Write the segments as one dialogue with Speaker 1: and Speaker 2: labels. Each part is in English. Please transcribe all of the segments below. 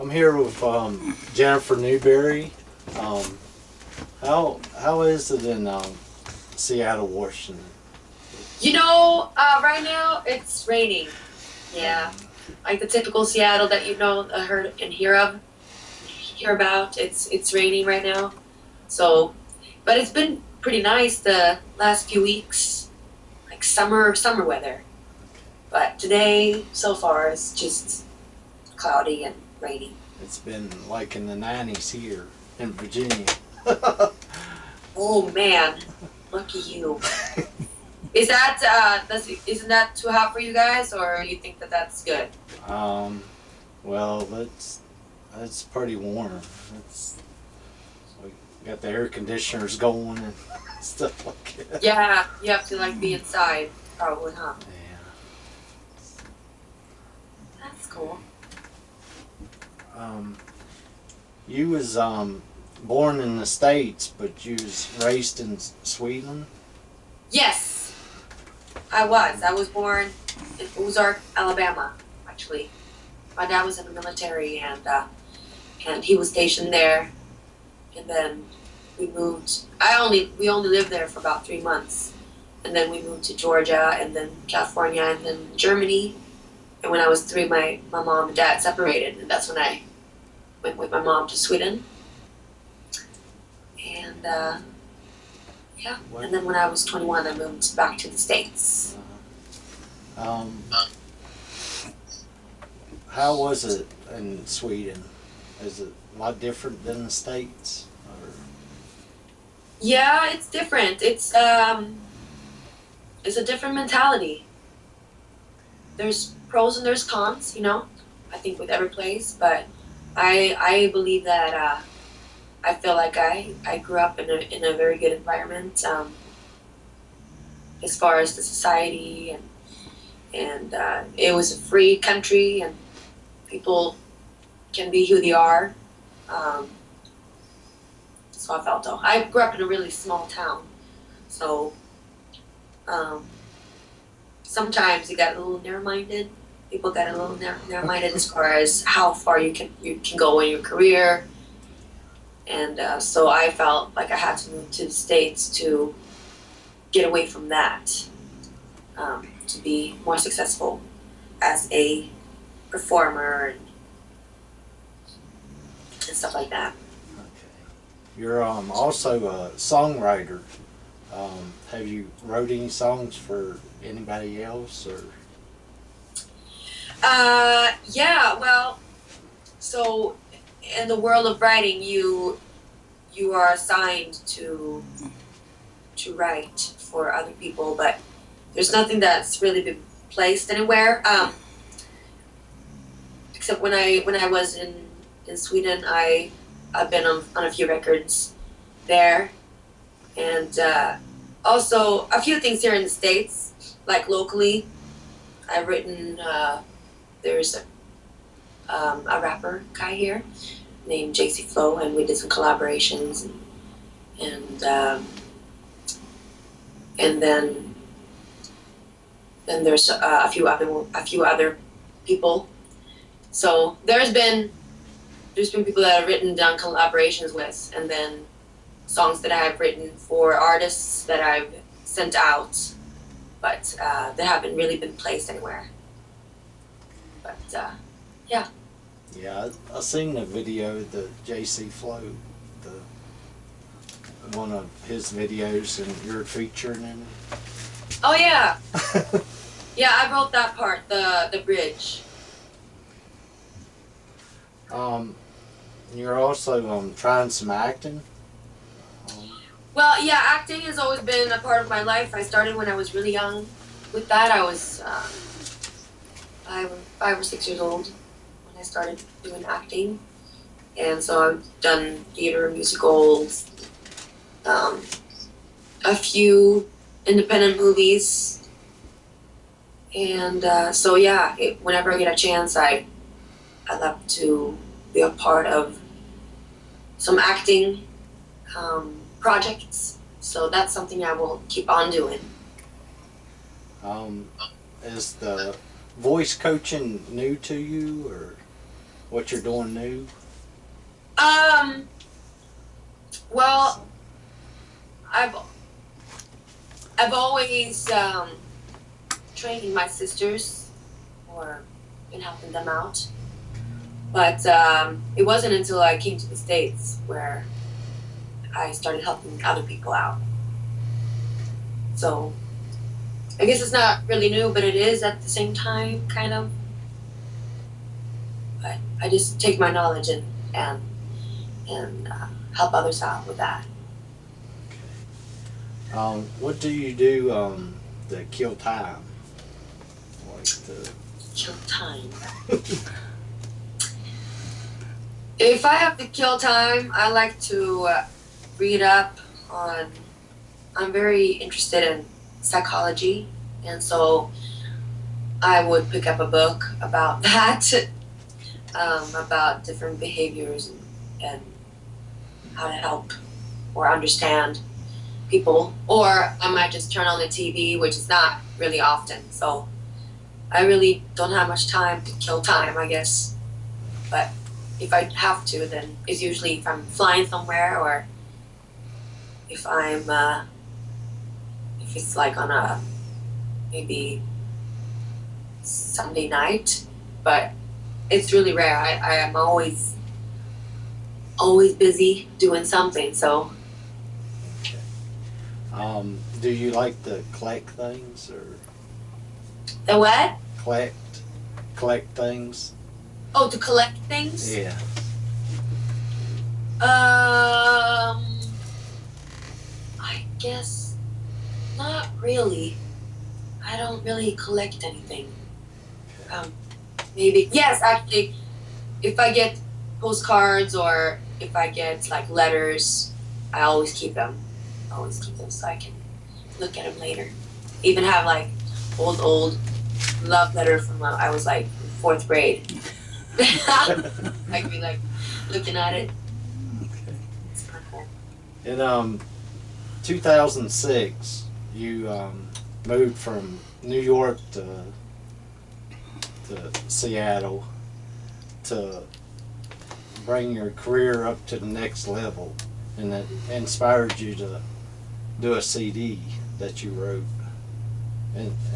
Speaker 1: I'm here with Jennifer Newberry. How is it in Seattle, Washington?
Speaker 2: Right now it's raining. Yeah, like the typical Seattle that heard and hear about. It's raining right now. So, but it's been pretty nice the last few weeks, like summer weather. But today, so far, it's just cloudy and rainy.
Speaker 1: It's been like in the 90s here in Virginia.
Speaker 2: Oh man, lucky you. Isn't that too hot for you guys, or you think that that's good?
Speaker 1: Well, that's pretty warm. We got the air conditioners going and stuff like that.
Speaker 2: Yeah, you have to be inside, probably, huh?
Speaker 1: Yeah.
Speaker 2: That's cool.
Speaker 1: You was born in the States, but you was raised in Sweden?
Speaker 2: Yes, I was. I was born in Ozark, Alabama, actually. My dad was in the military, and he was stationed there. And then we moved. We only lived there for about 3 months, and then we moved to Georgia, and then California, and then Germany. And when I was 3, my mom and dad separated, and that's when I went with my mom to Sweden. And yeah, and then when I was 21, I moved back to the States.
Speaker 1: How was it in Sweden? Is it a lot different than the States? Or?
Speaker 2: Yeah, it's different. It's a different mentality. There's pros and there's cons, I think with every place, but I believe that I feel like I grew up in a very good environment, as far as the society, and it was a free country, and people can be who they are. So I felt though. I grew up in a really small town, so sometimes you got a little narrow-minded. People got a little narrow-minded as far as how far you can go in your career. And so I felt like I had to move to the States to get away from that, to be more successful as a performer and stuff like that.
Speaker 1: Okay. You're also a songwriter. Have you wrote any songs for anybody else, or?
Speaker 2: Yeah, well, so in the world of writing, you are assigned to write for other people, but there's nothing that's really been placed anywhere. Except when I was in Sweden, I've been on a few records there, and also a few things here in the States, like locally. I've written. There's a rapper guy here named JC Flo, and we did some collaborations, and then there's a few other people. So there's been people that I've done collaborations with, and then songs that I have written for artists that I've sent out, but they haven't really been placed anywhere. But yeah.
Speaker 1: Yeah, I seen the video, the JC Flo, one of his videos, and you're featuring in it.
Speaker 2: Oh yeah. Yeah, I wrote that part, the bridge.
Speaker 1: You're also trying some acting.
Speaker 2: Well, yeah, acting has always been a part of my life. I started when I was really young. With that, I was 5 or 6 years old when I started doing acting, and so I've done theater, musicals, a few independent movies, and so yeah, whenever I get a chance, I love to be a part of some acting projects. So that's something I will keep on doing.
Speaker 1: Is the voice coaching new to you, or? what you're doing new?
Speaker 2: Well, I've always training my sisters or been helping them out. But it wasn't until I came to the States where I started helping other people out. So I guess it's not really new, but it is at the same time, kind of. But I just take my knowledge and help others out with that.
Speaker 1: What do you do to kill time? Like to...
Speaker 2: Kill time. If I have to kill time, I like to read up on. I'm very interested in psychology, and so I would pick up a book about that, about different behaviors and how to help or understand people. Or I might just turn on the TV, which is not really often. So I really don't have much time to kill time, I guess. But if I have to, then it's usually if I'm flying somewhere or if I'm if it's like on a maybe Sunday night. But it's really rare. I am always busy doing something. So
Speaker 1: do you like to collect things or
Speaker 2: the what?
Speaker 1: collect things?
Speaker 2: Oh, to collect things?
Speaker 1: Yeah.
Speaker 2: I guess not really. I don't really collect anything. Maybe yes, actually, if I get postcards or if I get like letters, I always keep them. I always keep them so I can look at them later. Even have like old love letter from when I was like in 4th grade. I could be like looking at it.
Speaker 1: Okay.
Speaker 2: It's kind of cool.
Speaker 1: In 2006, you moved from New York to Seattle to bring your career up to the next level, and that inspired you to do a CD that you wrote,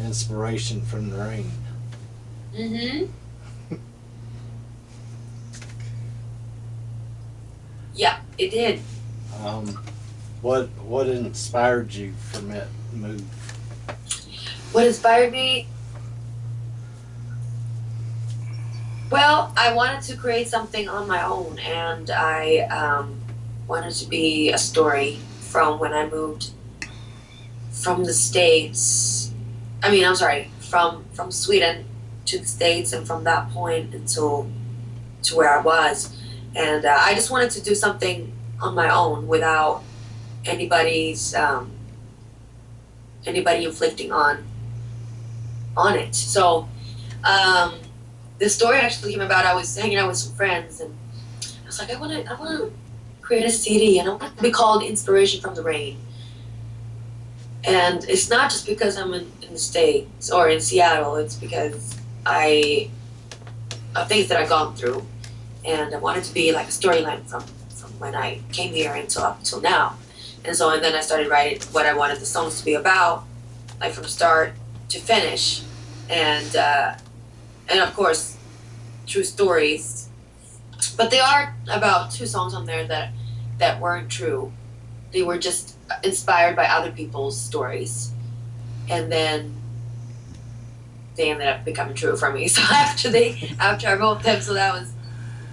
Speaker 1: Inspiration from the Rain.
Speaker 2: Mm-hmm. Yeah, it did.
Speaker 1: What inspired you from that move?
Speaker 2: What inspired me? Well, I wanted to create something on my own, and I wanted to be a story from when I moved from the States. I mean, I'm sorry, from Sweden to the States, and from that point until to where I was. And I just wanted to do something on my own without anybody's anybody inflicting on it. So the story actually came about. I was hanging out with some friends, and I was like, I want to create a CD, and I want it to be called Inspiration from the Rain. And it's not just because I'm in the States or in Seattle. It's because of things that I've gone through. And I wanted to be like a storyline from when I came here until up until now. And then I started writing what I wanted the songs to be about, like from start to finish. And of course, true stories. But there are about 2 songs on there that weren't true. They were just inspired by other people's stories. And then they ended up becoming true for me. So after I wrote them, so that was,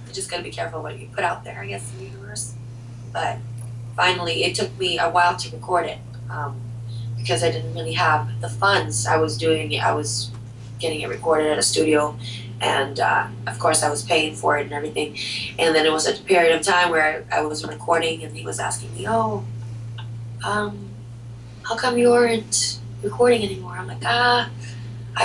Speaker 2: you just gotta be careful what you put out there, I guess, in the universe. But finally, it took me a while to record it because I didn't really have the funds. I was getting it recorded at a studio, and of course I was paying for it and everything. And then it was a period of time where I was recording, and he was asking me, "Oh, how come you aren't recording anymore?" I'm like, I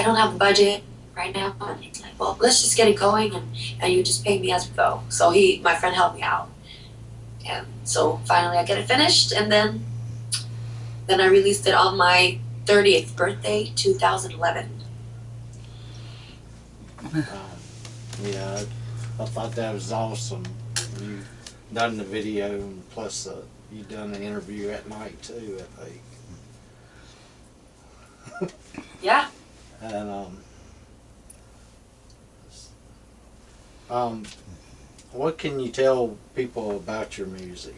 Speaker 2: don't have the budget right now. And he's like, "Well, let's just get it going, and you just pay me as we go." So my friend helped me out, and so finally I get it finished, and then I released it on my 30th birthday, 2011.
Speaker 1: Yeah, I thought that was awesome. You done the video, and plus you done the interview at night too, I think.
Speaker 2: Yeah.
Speaker 1: And what can you tell people about your music?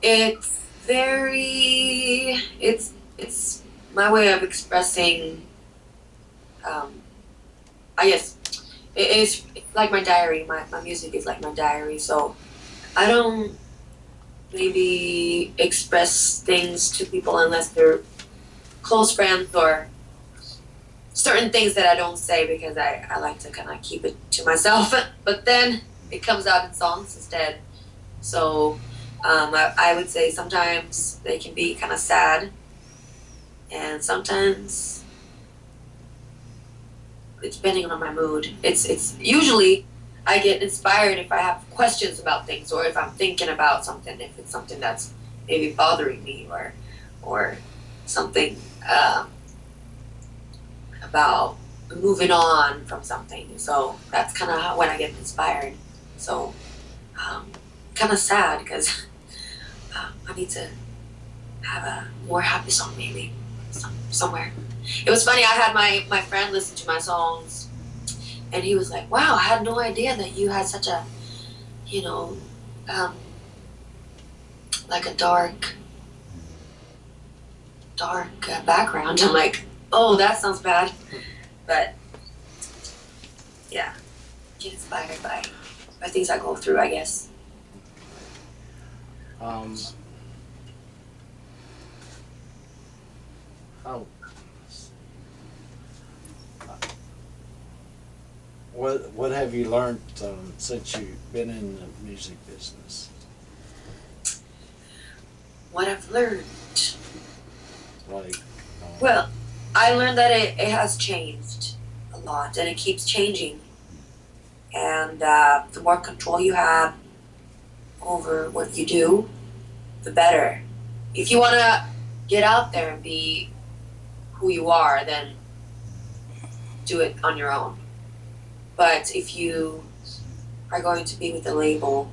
Speaker 2: It's very, it's my way of expressing, I guess, it's like my diary. My music is like my diary. So I don't maybe express things to people unless they're close friends or certain things that I don't say because I like to kind of keep it to myself. But then it comes out in songs instead. So I would say sometimes they can be kind of sad, and sometimes it's depending on my mood. It's usually I get inspired if I have questions about things or if I'm thinking about something, if it's something that's maybe bothering me or something about moving on from something. So that's kind of when I get inspired. So kind of sad because I need to have a more happy song maybe somewhere. It was funny, I had my friend listen to my songs and he was like, wow, I had no idea that you had such a, like a dark background. I'm like, oh, that sounds bad. But yeah, get inspired by things I go through, I guess.
Speaker 1: What have you learned since you've been in the music business?
Speaker 2: What I've learned?
Speaker 1: Like,
Speaker 2: well, I learned that it has changed a lot and it keeps changing. And the more control you have over what you do, the better. If you want to get out there and be who you are, then do it on your own. But if you are going to be with a label,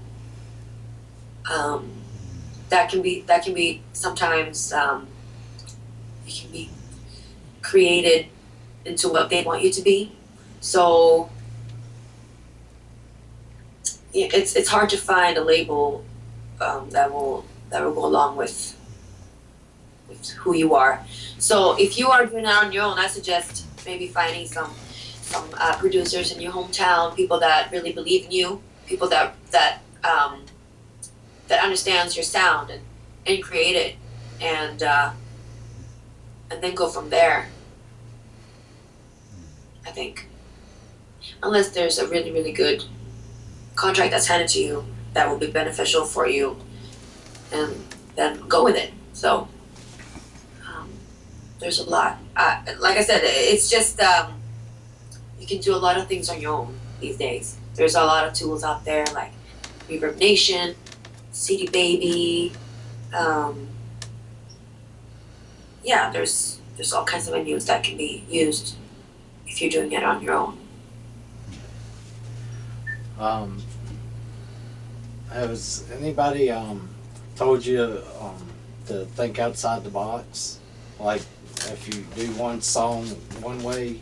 Speaker 2: that can be sometimes it can be created into what they want you to be. So it's hard to find a label that will go along with who you are. So if you are doing it on your own, I suggest maybe finding some producers in your hometown, people that really believe in you, people that understands your sound and create it, and then go from there. I think, unless there's a really, really good contract that's handed to you that will be beneficial for you, and then go with it. So there's a lot. Like I said, it's just you can do a lot of things on your own these days. There's a lot of tools out there like Reverb Nation, CD Baby. Yeah, there's all kinds of venues that can be used if you're doing it on your own.
Speaker 1: Has anybody told you to think outside the box? Like, if you do one song one way,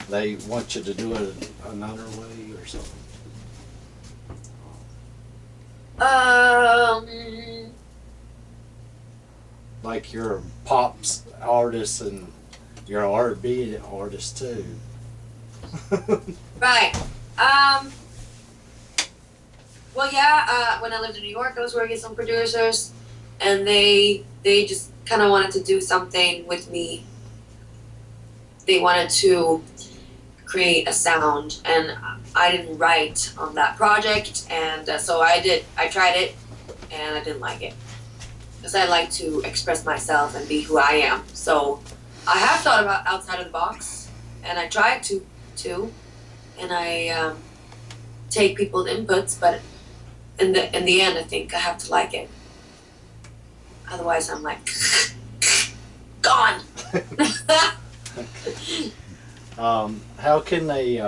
Speaker 1: they want you to do it another way or something? Like, you're a pops artist and you're an R&B artist too.
Speaker 2: Right. Well, yeah. When I lived in New York, I was working with some producers, and they just kind of wanted to do something with me. They wanted to create a sound, and I didn't write on that project, and so I tried it, and I didn't like it. Because I like to express myself and be who I am. So I have thought about outside of the box, and I tried to, and I take people's inputs, but in the end, I think I have to like it. Otherwise, I'm like, gone.
Speaker 1: How can they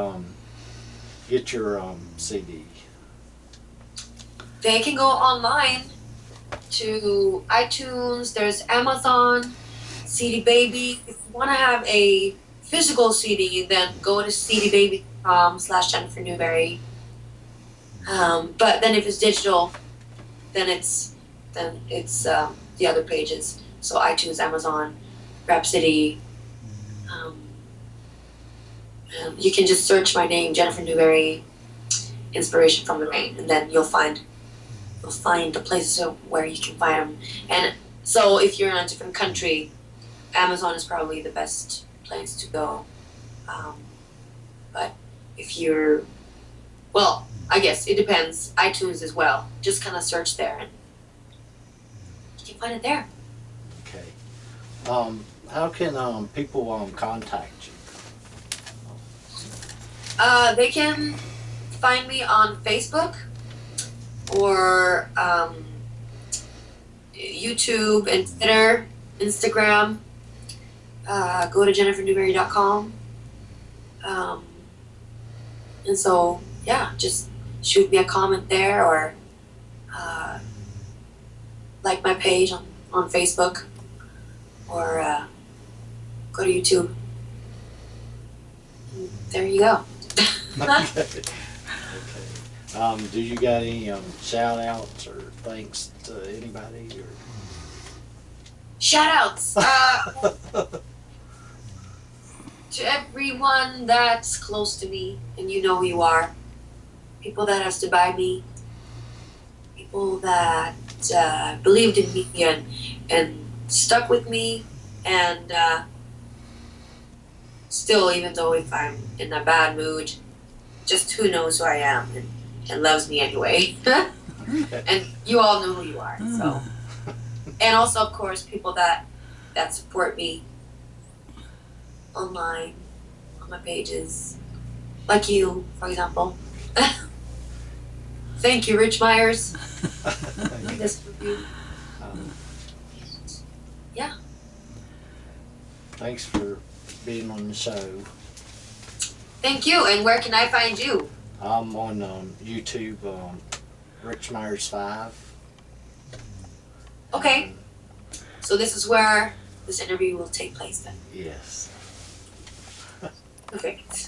Speaker 1: get your CD?
Speaker 2: They can go online to iTunes. There's Amazon, CD Baby. If you want to have a physical CD, then go to cdbaby.com/Jennifer Newberry. But then if it's digital, then it's the other pages. So iTunes, Amazon, Rhapsody. You can just search my name, Jennifer Newberry, Inspiration from the Rain, and then you'll find the places where you can find them. And so if you're in a different country, Amazon is probably the best place to go. But if you're, well, I guess it depends. iTunes as well. Just kind of search there and you can find it there.
Speaker 1: Okay. How can people contact you?
Speaker 2: They can find me on Facebook or YouTube and Twitter, Instagram. Go to jennifernewberry.com. And so, yeah, just shoot me a comment there or like my page on Facebook or go to YouTube. There you go.
Speaker 1: Okay. Do you got any shout outs or thanks to anybody? Or?
Speaker 2: Shoutouts to everyone that's close to me, and you know who you are. People that have stood by me. People that believed in me and stuck with me, and still, even though if I'm in a bad mood, just who knows who I am and loves me anyway. And you all know who you are. So, and also, of course, people that support me online, on my pages, like you, for example. Thank you, Rich Myers. This review. Yeah.
Speaker 1: Thanks for being on the show.
Speaker 2: Thank you. And where can I find you?
Speaker 1: I'm on YouTube, Rich Myers 5.
Speaker 2: Okay. So this is where this interview will take place then.
Speaker 1: Yes.
Speaker 2: Perfect.